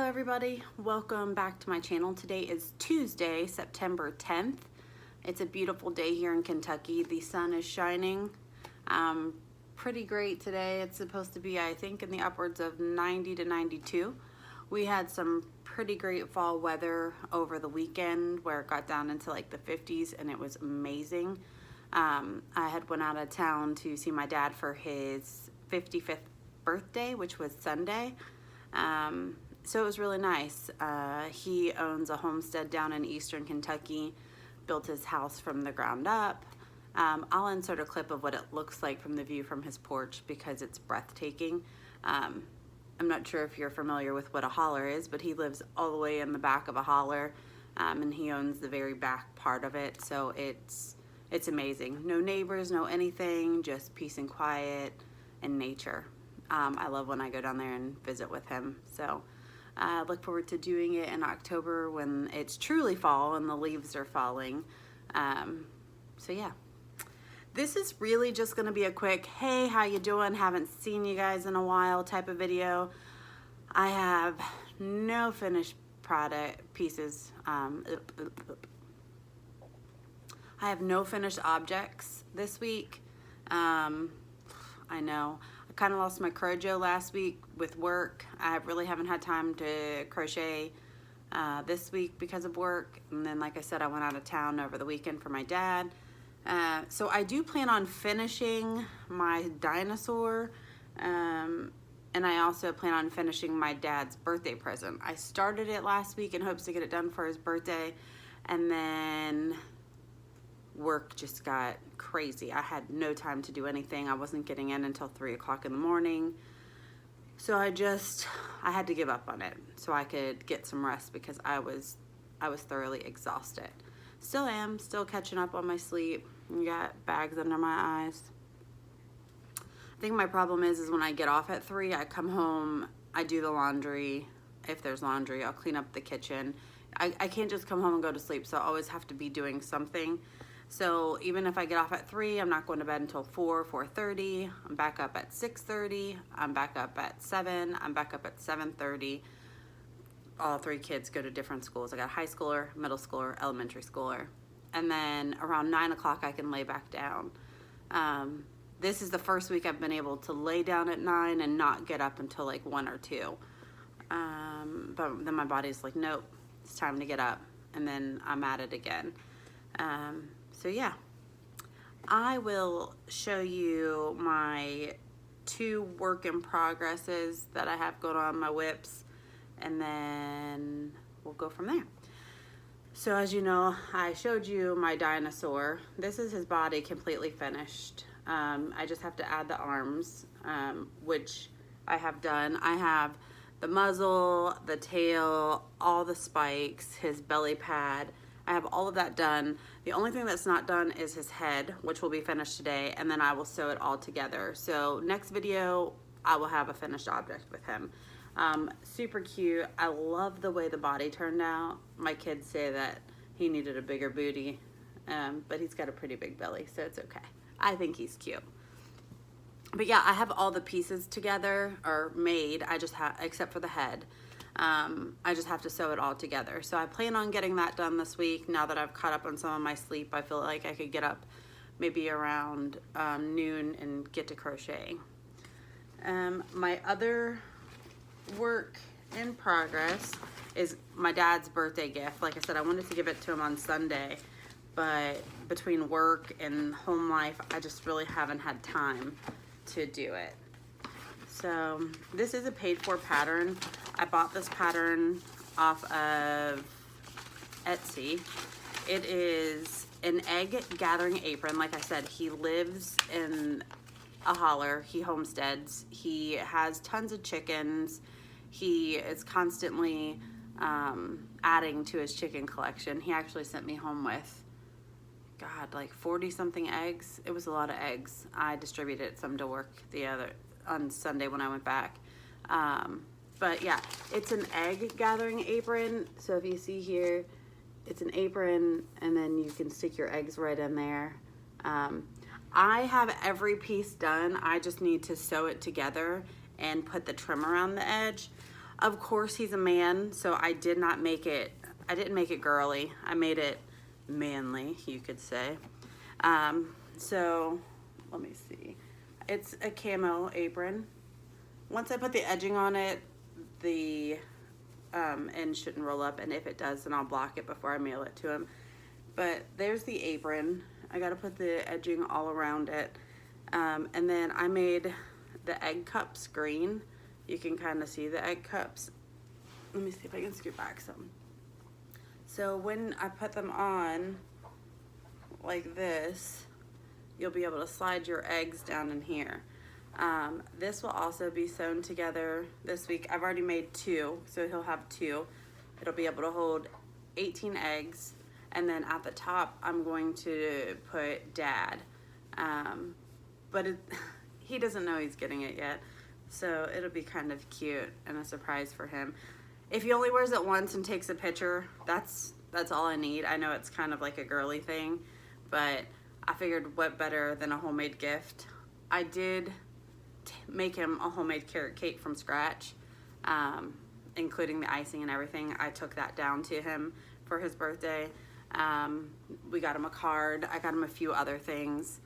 everybody, welcome back to my channel. Today is Tuesday, September 10th. It's a beautiful day here in Kentucky. The sun is shining. Pretty great today. It's supposed to be, I think, in the upwards of 90 to 92. We had some pretty great fall weather over the weekend where it got down into like the 50s and it was amazing. I had went out of town to see my dad for his 55th birthday, which was Sunday. So it was really nice. He owns a homestead down in eastern Kentucky, built his house from the ground up. I'll insert a clip of what it looks like from the view from his porch because it's breathtaking. I'm not sure if you're familiar with what a holler is, but he lives all the way in the back of a holler, and he owns the very back part of it, so it's amazing. No neighbors, no anything, just peace and quiet and nature. I love when I go down there and visit with him. So I look forward to doing it in October when it's truly fall and the leaves are falling. So yeah, this is really just gonna be a quick, hey, how you doing? Haven't seen you guys in a while type of video. I have no finished product pieces. I have no finished objects this week. I know. Kind of lost my crojo last week with work. I really haven't had time to crochet this week because of work, and then like I said, I went out of town over the weekend for my dad. So I do plan on finishing my dinosaur, and I also plan on finishing my dad's birthday present. I started it last week in hopes to get it done for his birthday, and then work just got crazy. I had no time to do anything. I wasn't getting in until 3 o'clock in the morning. So I had to give up on it so I could get some rest because I was thoroughly exhausted. Still am, still catching up on my sleep. Got bags under my eyes. I think my problem is when I get off at 3, I come home, I do the laundry. If there's laundry, I'll clean up the kitchen. I can't just come home and go to sleep, so I always have to be doing something. So even if I get off at 3, I'm not going to bed until 4:30. I'm back up at 6:30. I'm back up at 7. I'm back up at 7:30. All 3 kids go to different schools. I got a high schooler, middle schooler, elementary schooler. And then around 9 o'clock, I can lay back down. This is the first week I've been able to lay down at 9 and not get up until like 1 or 2. But then my body's like, nope, it's time to get up. And then I'm at it again. So yeah, I will show you my 2 work in progresses that I have going on my whips, and then we'll go from there. So as you know, I showed you my dinosaur. This is his body completely finished. I just have to add the arms, which I have done. I have the muzzle, the tail, all the spikes, his belly pad. I have all of that done. The only thing that's not done is his head, which will be finished today, and then I will sew it all together. So next video, I will have a finished object with him. Super cute. I love the way the body turned out. My kids say that he needed a bigger booty, but he's got a pretty big belly, so it's okay. I think he's cute. But yeah, I have all the pieces together, or made, I just have, except for the head. I just have to sew it all together. So I plan on getting that done this week. Now that I've caught up on some of my sleep, I feel like I could get up maybe around noon and get to crocheting. My other work in progress is my dad's birthday gift. Like I said, I wanted to give it to him on Sunday, but between work and home life, I just really haven't had time to do it. So this is a paid for pattern. I bought this pattern off of Etsy. It is an egg gathering apron. Like I said, he lives in a holler. He homesteads. He has tons of chickens. He is constantly adding to his chicken collection. He actually sent me home with, God, like 40 something eggs. It was a lot of eggs. I distributed some to work on Sunday when I went back. But yeah, it's an egg gathering apron. So if you see here, it's an apron and then you can stick your eggs right in there. I have every piece done. I just need to sew it together and put the trim around the edge. Of course he's a man, so I didn't make it girly. I made it manly, you could say. So let me see. It's a camo apron. Once I put the edging on it, the end shouldn't roll up, and if it does, then I'll block it before I mail it to him. But there's the apron. I gotta put the edging all around it. And then I made the egg cups green. You can kind of see the egg cups. Let me see if I can scoot back some. So when I put them on like this, you'll be able to slide your eggs down in here. This will also be sewn together this week. I've already made 2, so he'll have 2. It'll be able to hold 18 eggs. And then at the top, I'm going to put Dad. But he doesn't know he's getting it yet. So it'll be kind of cute and a surprise for him. If he only wears it once and takes a picture, that's all I need. I know it's kind of like a girly thing, but I figured what better than a homemade gift. I did make him a homemade carrot cake from scratch, including the icing and everything. I took that down to him for his birthday. We got him a card. I got him a few other things.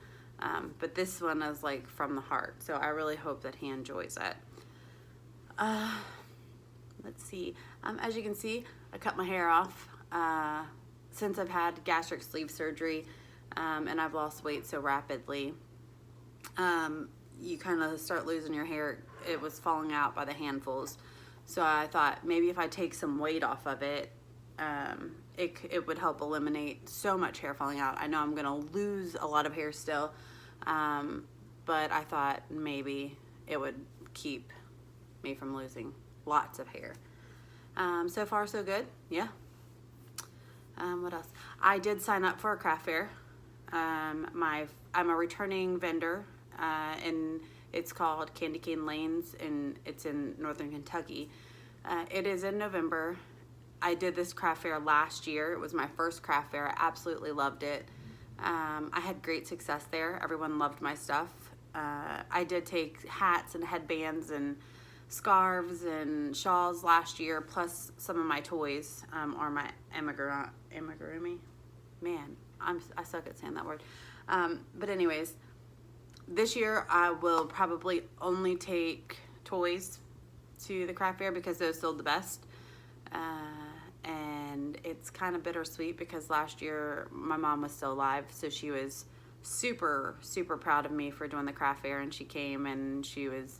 But this one is like from the heart. So I really hope that he enjoys it. Let's see. As you can see, I cut my hair off since I've had gastric sleeve surgery, and I've lost weight so rapidly. You kind of start losing your hair. It was falling out by the handfuls. So I thought maybe if I take some weight off of it, it would help eliminate so much hair falling out. I know I'm gonna lose a lot of hair still, but I thought maybe it would keep me from losing lots of hair. So far so good, yeah. What else? I did sign up for a craft fair. I'm a returning vendor, and it's called Candy Cane Lanes, and it's in Northern Kentucky. It is in November. I did this craft fair last year. It was my first craft fair. I absolutely loved it. I had great success there. Everyone loved my stuff. I did take hats and headbands and scarves and shawls last year, plus some of my toys, or my amigurumi. Man, I suck at saying that word. But anyways, this year I will probably only take toys to the craft fair because those sold the best. And it's kind of bittersweet because last year my mom was still alive, so she was super, super proud of me for doing the craft fair, and she came and she was,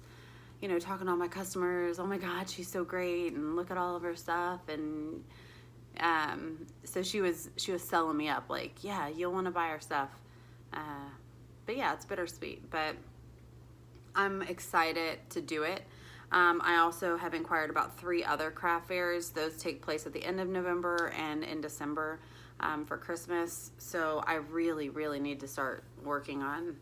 you know, talking to all my customers, oh my God, she's so great, and look at all of her stuff, and so she was selling me up like, yeah, you'll want to buy our stuff. But yeah, it's bittersweet, but I'm excited to do it. I also have inquired about 3 other craft fairs. Those take place at the end of November and in December for Christmas. So I really, really need to start working on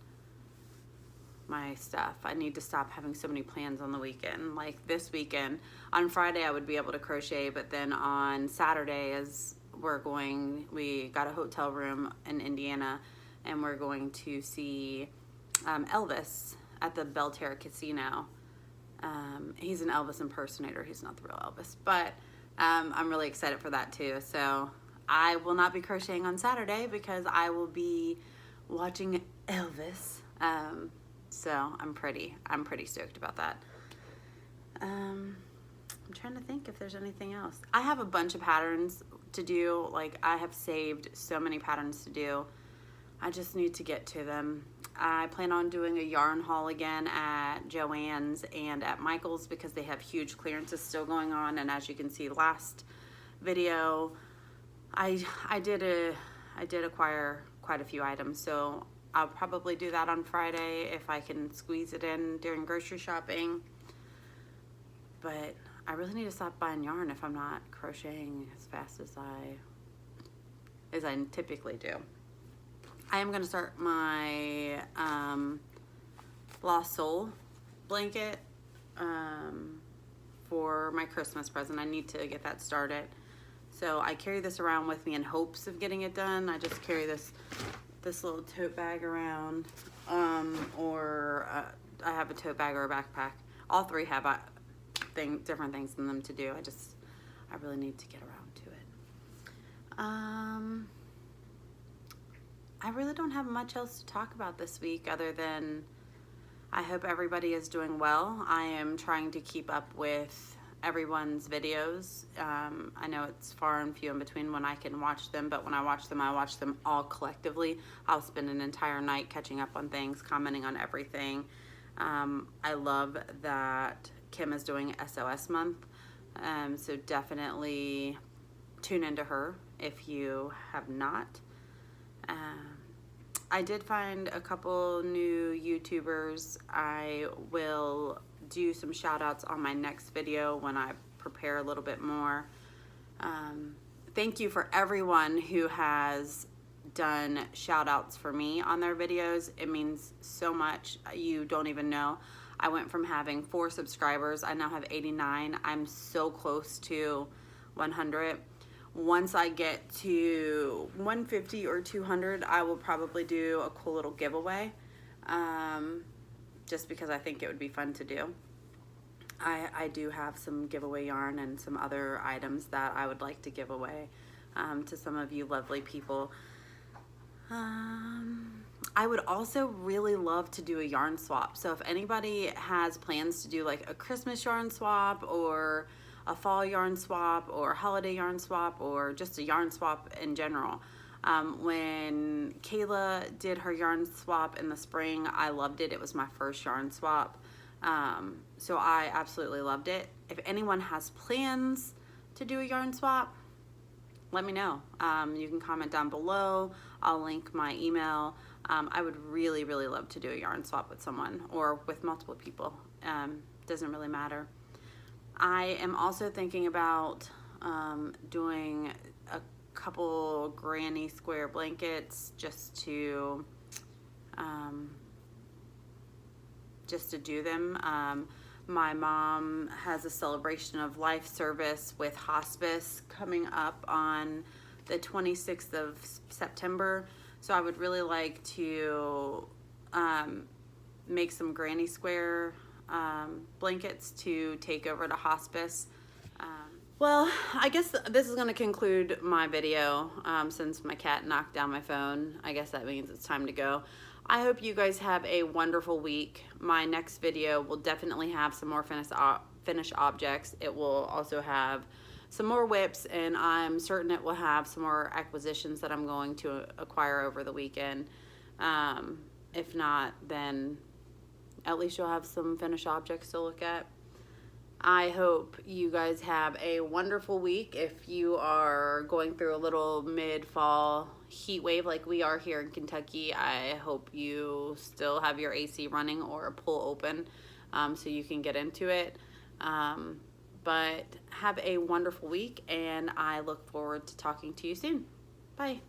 my stuff. I need to stop having so many plans on the weekend. Like this weekend, on Friday I would be able to crochet, but then on Saturday we got a hotel room in Indiana, and we're going to see Elvis at the Belterra Casino. He's an Elvis impersonator. He's not the real Elvis, but I'm really excited for that too. So I will not be crocheting on Saturday because I will be watching Elvis. So I'm pretty stoked about that. I'm trying to think if there's anything else. I have a bunch of patterns to do. Like, I have saved so many patterns to do. I just need to get to them. I plan on doing a yarn haul again at Joann's and at Michael's because they have huge clearances still going on. And as you can see, last video, I did acquire quite a few items. So I'll probably do that on Friday if I can squeeze it in during grocery shopping. But I really need to stop buying yarn if I'm not crocheting as fast as I typically do. I am going to start my Lost Soul blanket for my Christmas present. I need to get that started. So I carry this around with me in hopes of getting it done. I just carry this little tote bag around, or I have a tote bag or a backpack. All 3 have different things than them to do. I really need to get around to it. I really don't have much else to talk about this week other than I hope everybody is doing well. I am trying to keep up with everyone's videos. I know it's far and few in between when I can watch them, but when I watch them all collectively. I'll spend an entire night catching up on things, commenting on everything. I love that Kim is doing SOS month, so definitely tune into her if you have not. I did find a couple new YouTubers. I will do some shout outs on my next video when I prepare a little bit more. Thank you for everyone who has done shout outs for me on their videos. It means so much. You don't even know. I went from having 4 subscribers. I now have 89. I'm so close to 100. Once I get to 150 or 200, I will probably do a cool little giveaway, just because I think it would be fun to do. I do have some giveaway yarn and some other items that I would like to give away to some of you lovely people. I would also really love to do a yarn swap. So if anybody has plans to do like a Christmas yarn swap or a fall yarn swap or holiday yarn swap or just a yarn swap in general. When Kayla did her yarn swap in the spring, I loved it. It was my first yarn swap. So I absolutely loved it. If anyone has plans to do a yarn swap, let me know. You can comment down below. I'll link my email. I would really, really love to do a yarn swap with someone or with multiple people. Doesn't really matter. I am also thinking about doing a couple granny square blankets just to do them. My mom has a celebration of life service with hospice coming up on the 26th of September. So I would really like to make some granny square blankets to take over to hospice. Well, I guess this is going to conclude my video since my cat knocked down my phone. I guess that means it's time to go. I hope you guys have a wonderful week. My next video will definitely have some more finished objects. It will also have some more whips, and I'm certain it will have some more acquisitions that I'm going to acquire over the weekend. If not, then at least you'll have some finished objects to look at. I hope you guys have a wonderful week. If you are going through a little mid-fall heat wave like we are here in Kentucky, I hope you still have your AC running or a pool open so you can get into it. But have a wonderful week, and I look forward to talking to you soon. Bye.